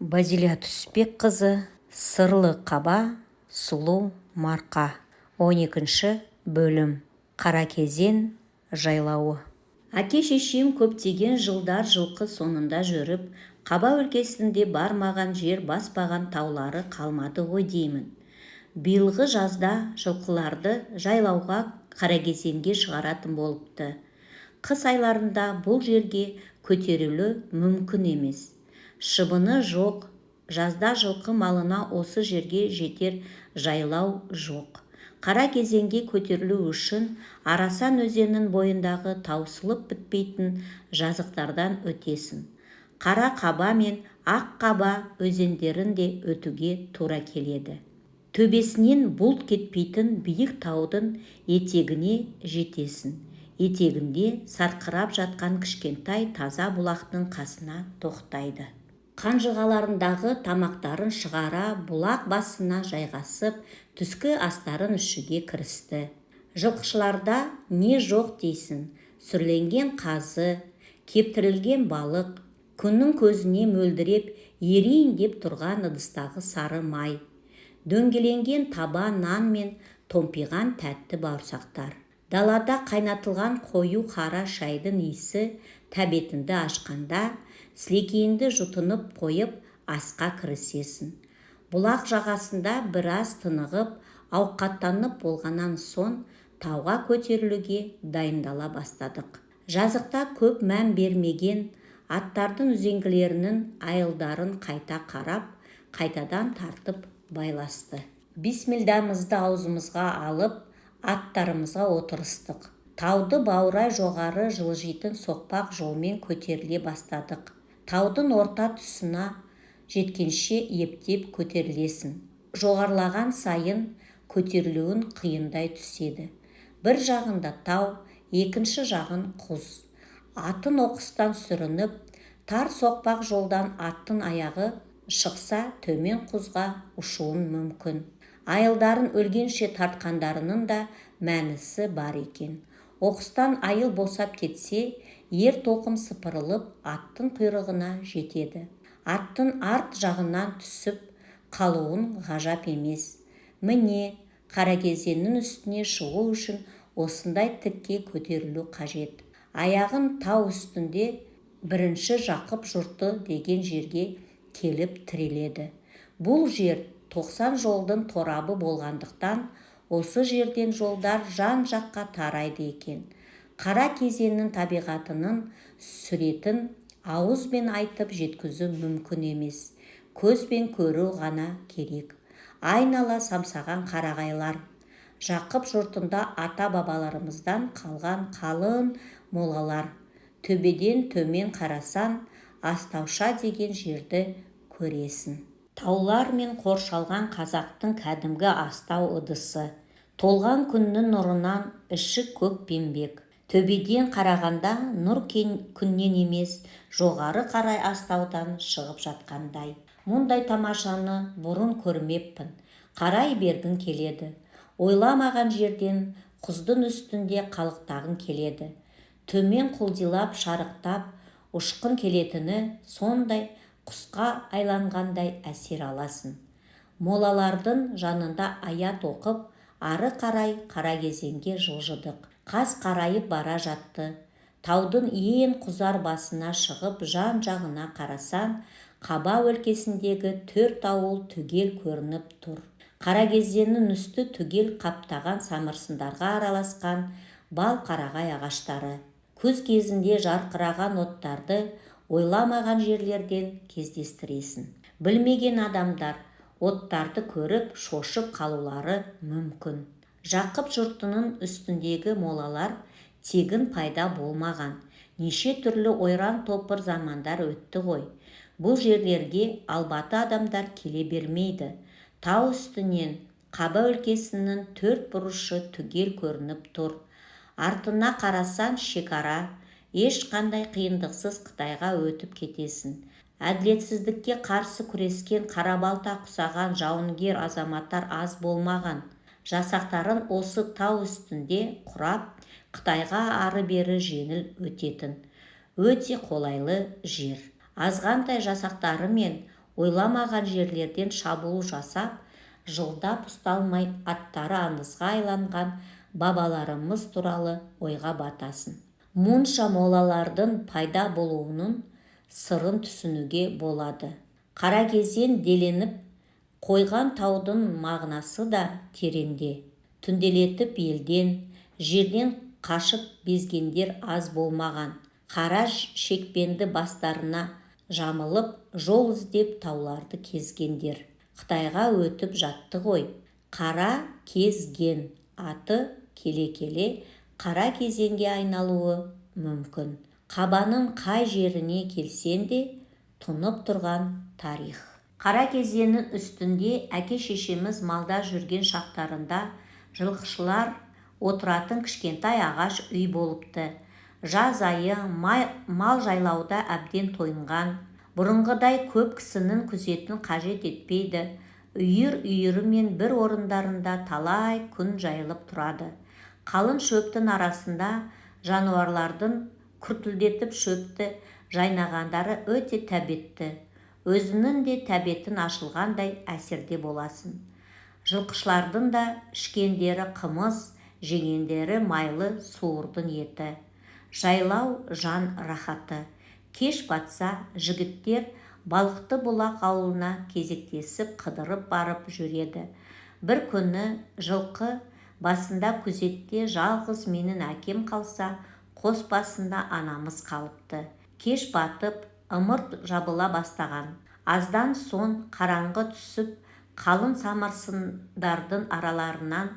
Базилия Түсіпбекқызы, Сырлы қаба, сұлу марқа. 12 бөлім. Қаракезен жайлауы. Әке-шешем көптеген жылдар жылқы соңында жүріп, қаба өлкесінде бармаған жер баспаған таулары қалмады ғой деймін. Биылғы жазда жылқыларды жайлауға Қаракезенге шығаратын болыпты. Қыс айларында бұл жерге көтерілу мүмкін емес. Шыбыны жоқ, жазда жылқы малына осы жерге жетер жайлау жоқ. Қаракезенге көтерілу үшін Арасан өзенінің бойындағы таусылып бітпейтін жазықтардан өтесін. Қара қаба мен ақ қаба өзендерін де өтуге тура келеді. Төбесінен бұлт кетпейтін биік таудың етегіне жетесін. Етегінде сарқырап жатқан кішкентай таза бұлақтың қасына тоқтайды. Қанжығаларындағы тамақтарын шығара бұлақ басына жайғасып, түскі астарын ішуге кірісті. Жылқышыларда не жоқ дейсің, сүрленген қазы, кептірілген балық, күннің көзіне мөлдіреп ерейін деп тұрған ыдыстағы сары май, дөңгеленген таба нан мен томпиған тәтті бауырсақтар. Далада қайнатылған қою қара шайдың иісі тәбетіңді ашқанда, сілекейіңді жұтынып қойып асқа кірісесің. Бұлақ жағасында біраз тынығып, ауқаттанып болғаннан соң тауға көтерілуге дайындала бастадық. Жазықта көп мән бермеген аттардың үзеңгілерінің айылдарын қайта қарап, қайтадан тартып байласты. Бисмілдамызды аузымызға алып, аттарымызға отырыстық. Тауды баурай жоғары жылжитын соқпақ жолмен көтеріле бастадық. Таудың орта тұсына жеткенше ептеп көтерілесің. Жоғарылаған сайын көтерілуін қиындай түседі. Бір жағында тау, екінші жағын құз. Атын оқыстан сүрініп, тар соқпақ жолдан аттың аяғы шықса төмен құзға ұшуын мүмкін. Айылдарын өлгенше тартқандарының да мәнісі бар екен. Оқыстан айыл босап кетсе, ер тоқым сыпырылып аттың құйрығына жетеді. Аттың арт жағынан түсіп қалуын ғажап емес. Міне, Қаракезеннің үстіне шығу үшін осындай тікке көтерілу қажет. Аяғын тау үстінде бірінші Жақып жұрты деген жерге келіп тіреледі. Бұл жер 90 жолдың торабы болғандықтан, осы жерден жолдар жан-жаққа тарайды екен. Қаракезеннің табиғатының суретін ауызбен айтып жеткізу мүмкін емес. Көзбен көру ғана керек. Айнала самсаған қарағайлар. Жақып жұртында ата-бабаларымыздан қалған қалың молалар. Төбеден төмен қарасан, Астауша деген жерді көресің. Таулар мен қоршалған қазақтың кәдімгі астау ыдысы. Толған күннің нұрынан іші көк пембек. Төбеден қарағанда нұр күннен емес, жоғары қарай астаудан шығып жатқандай. Мұндай тамашаны бұрын көрмеппін. Қарай бергін келеді. Ойламаған жерден құздың үстінде қалықтағын келеді. Төмен құлдилап шарықтап ұшқын келетіні сондай құсқа айланғандай әсер аласың. Молалардың жанында аят оқып, ары қарай Қаракезенге жылжыдық. Қас қарайып бара жатты. Таудың ең құзар басына шығып жан-жағына қарасан, Қаба өлкесіндегі 4 ауыл түгел көрініп тұр. Қаракезеннің үсті түгел қаптаған самырсындарға араласқан бал қарағай ағаштары. Күз кезінде жарқыраған оттарды ойламаған жерлерден кездестіресің. Білмеген адамдар оттарды көріп шошып қалулары мүмкін. Жақып жұртының үстіндегі молалар тегін пайда болмаған. Неше түрлі ойран топыр замандар өтті ғой. Бұл жерлерге албаты адамдар келе бермейді. Тау үстінен Қаба өлкесінің 4 бұрышы түгел көрініп тұр. Артына қарасан шекара, ешқандай қиындықсыз Қытайға өтіп кетесің. Әділетсіздікке қарсы күрескен қарабалта құсаған жауынгер азаматтар аз болмаған. Жасақтарын осы тау үстінде құрап, Қытайға ары-бері жеңіл өтетін. Өте қолайлы жер. Азғантай жасақтары мен ойламаған жерлерден шабуыл жасап, жылдап ұсталмай аттары аңызға айланған бабаларымыз туралы ойға батасын. Мұнша молалардың пайда болуының сырын түсінуге болады. Қаракезен деленіп қойған таудың мағынасы да тереңде. Түнделетіп елден, жерден қашып безгендер аз болмаған. Қара шекпенді бастарына жамылып, жол іздеп тауларды кезгендер. Қытайға өтіп жатты ғой. Қара кезген аты келе-келе қара кезенге айналуы мүмкін. Қабаның қай жеріне келсен де тұнып тұрған тарих. Қара кезеннің үстінде әке-шешеміз малда жүрген шақтарында жылқышылар отыратын кішкентай ағаш үй болыпты. Жаз айы мал жайлауда әбден тойынған. Бұрынғыдай көп кісінің күзетін қажет етпейді. Үйір-үйірімен бір орындарында талай күн жайылып тұрады. Қалың шөптің арасында жануарлардың күртілдетіп шөпті жайнағандары өте тәбетті. Өзінің де тәбетін ашылғандай әсерде боласын. Жылқышылардың да ішкендері қымыз, жегендері майлы суырдың еті. Жайлау жан рахаты. Кеш батса, жігіттер балықты бұлақ ауылына кезектесіп қыдырып барып жүреді. Бір күні жылқы басында күзетте жалғыз менің әкем қалса, қос басында анамыз қалыпты. Кеш батып, ымырт жабыла бастаған. Аздан соң қараңғы түсіп, қалың самырсындардың араларынан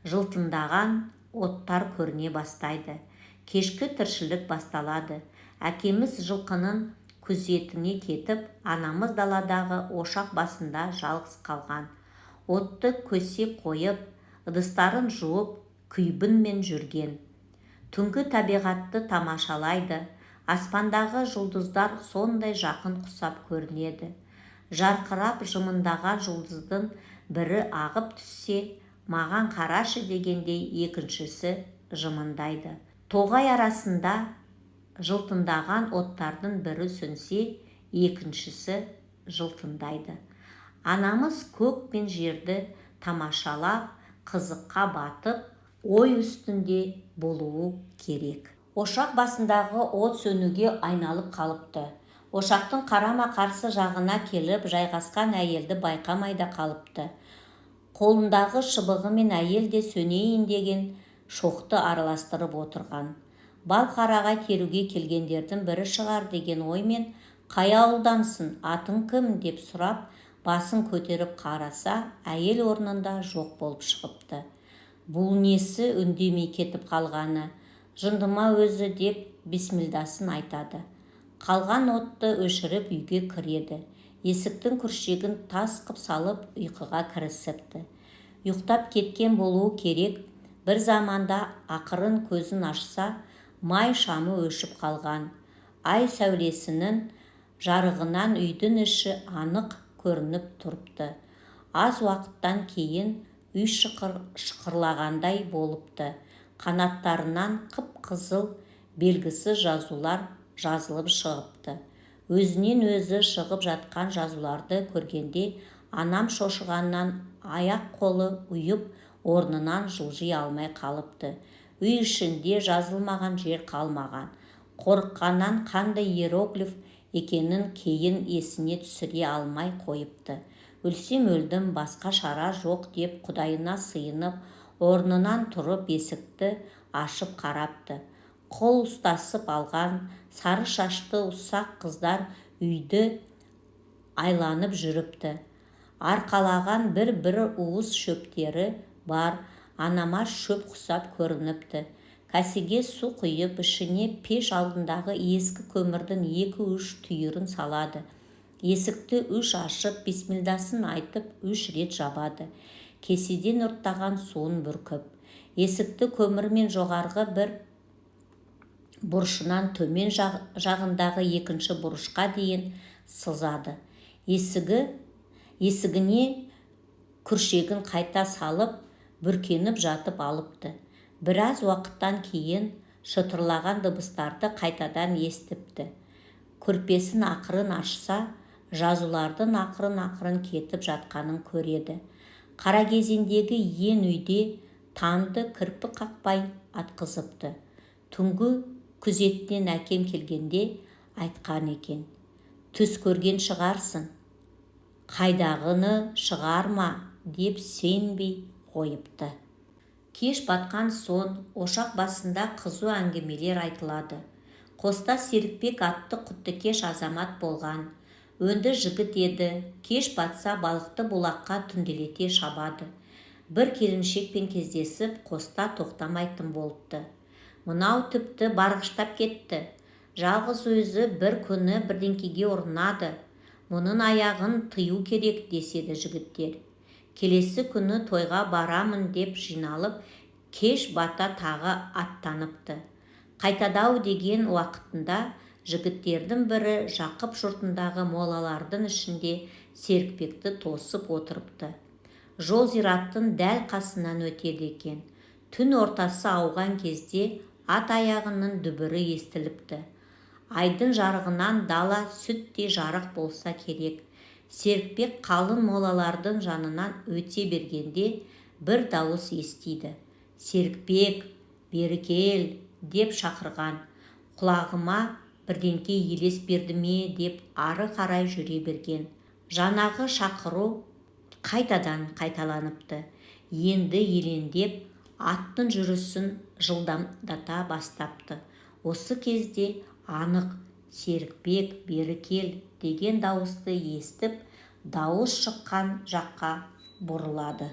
жылтыңдаған оттар көріне бастайды. Кешкі тіршілік басталады. Әкеміз жылқының күзетіне кетіп, анамыз даладағы ошақ басында жалғыз қалған. Отты көсеп қойып, ыдыстарын жуып, күйбінмен жүрген. Түнгі табиғатты тамашалайды. Аспандағы жұлдыздар сондай жақын құсап көрінеді. Жарқырап жымыңдаған жұлдыздың бірі ағып түссе, маған қарашы дегендей екіншісі жымыңдайды. Тоғай арасында жылтыңдаған оттардың бірі сөнсе, екіншісі жылтыңдайды. Анамыз көк пен жерді тамашалап, қызыққа батып, ой үстінде болуы керек. Ошақ басындағы от сөнуге айналып қалыпты. Ошақтың қарама-қарсы жағына келіп жайғасқан әйелді байқамай да қалыпты. Қолындағы шыбығымен әйел де сөнейін деген шоқты араластырып отырған. Бал қарағай теруге келгендердің бірі шығар деген оймен, қай ауылдансың, атың кім деп сұрап, басын көтеріп қараса, әйел орнында жоқ болып шығыпты. Бұл несі үндемей кетіп қалғаны, жындыма өзі деп бисмилдасын айтады. Қалған отты өшіріп үйге кіреді. Есіктің күршегін тас қып салып ұйқыға кірісіпті. Ұйықтап кеткен болуы керек. Бір заманда ақырын көзін ашса, май шамы өшіп қалған. Ай сәулесінің жарығынан үйдің іші анық көрініп тұрыпты. Аз уақыттан кейін үй шықырлағандай болыпты. Қанаттарынан қып-қызыл белгісіз жазулар жазылып шығыпты. Өзінен өзі шығып жатқан жазуларды көргенде анам шошығаннан аяқ-қолы ұйып, орнынан жылжи алмай қалыпты. Үй ішінде жазылмаған жер қалмаған. Қорыққаннан қандай иероглиф екенін кейін есіне түсіре алмай қойыпты. Өлсем өлдім, басқа шара жоқ деп Құдайына сыйынып, орнынан тұрып есікті ашып қарапты. Қол ұстасып алған сары шашты ұсақ қыздар үйді айланып жүріпті. Арқалаған бір уыс шөптері бар. Анама шөп құсап көрініпті. Кәсеге су құйып, ішіне пеш алдындағы ескі көмірдің 2-3 түйірін салады. Есікті 3 ашып, бисмилдасын айтып 3 рет жабады. Кеседен ұрттаған суын бүркіп, есікті көмірмен жоғарғы бір бұрышынан төмен жағындағы екінші бұрышқа дейін сызады. Есігіне күршегін қайта салып, бүркеніп жатып алыпты. Біраз уақыттан кейін шытырлаған дыбыстарды қайтадан естіпті. Көрпесін ақырын ашса, жазулардың ақырын-ақырын кетіп жатқанын көреді. Қаракезендегі ен үйде таңды кірпік қақпай атқызыпты. Түнгі күзеттен әкем келгенде айтқан екен: түс көрген шығарсың, қайдағыны шығарма деп сенбей қойыпты. Кеш батқан соң ошақ басында қызу әңгімелер айтылады. Қоста Серікбек атты құттыкеш азамат болған. Өнді жігіт еді. Кеш батса балықты бұлаққа түнделете шабады. Бір келіншекпен кездесіп, қоста тоқтамайтын болыпты. Мынау тіпті барғыштап кетті. Жалғыз өзі бір күні бірдеңкеге ұрынады. Мұның аяғын тыю керек деседі жігіттер. Келесі күні тойға барамын деп жиналып, кеш бата тағы аттаныпты. Қайтадау деген уақытында жігіттердің бірі Жақып жұртындағы молалардың ішінде Серікбекті тосып отырыпты. Жол зираттың дәл қасынан өтеді екен. Түн ортасы ауған кезде ат аяғының дүбірі естіліпті. Айдың жарығынан дала сүттей жарық болса керек. Серікбек қалың молалардың жанынан өте бергенде бір дауыс естиді. Серікбек, бері кел деп шақырған. Құлағыма бірдеңке елес берді ме деп ары қарай жүре берген. Жанағы шақыру қайтадан қайталаныпты. Енді елендеп аттың жүрісін жылдамдата бастапты. Осы кезде анық Серікбек, бері кел деген дауысты естіп, дауыс шыққан жаққа бұрылады.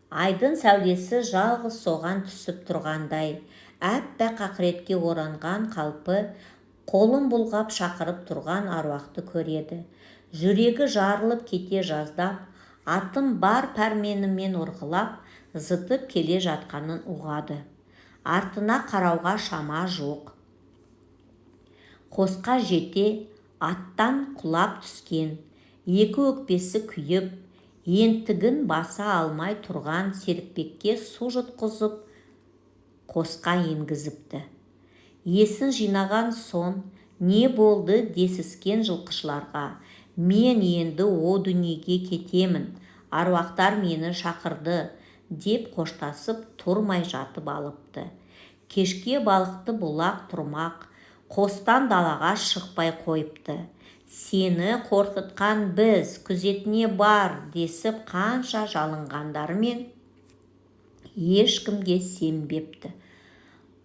Айдың сәулесі жалғыз соған түсіп тұрғандай, әппақ ақыретке оранған қалпы, қолын бұлғап шақырып тұрған аруақты көреді. Жүрегі жарылып кете жаздап, атын бар пәрменімен ұрғылап, зытып келе жатқанын ұғады. Артына қарауға шама жоқ. Қосқа жете аттан құлап түскен, екі өкпесі күйіп, ентігін баса алмай тұрған Серікбекке су жұтқызып, қосқа енгізіпті. Есін жинаған соң, не болды десіскен жылқышыларға: мен енді о дүниеге кетемін, аруақтар мені шақырды деп қоштасып тұрмай жатып алыпты. Кешке балықты бұлақ тұрмақ, қостан далаға шықпай қойыпты. Сені қорқытқан біз, күзетіне бар десіп қанша жалынғандарымен ешкімге сенбепті.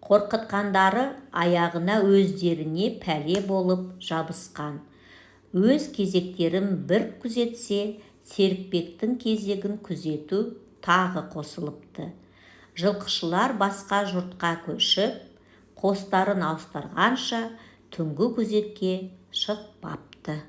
Қорқытқандары аяғына өздеріне пәле болып жабысқан. Өз кезектерін бір күзетсе, Серікбектің кезегін күзету тағы қосылыпты. Жылқышылар басқа жұртқа көшіп, қостарын ауыстырғанша түнгі күзетке шықпапты.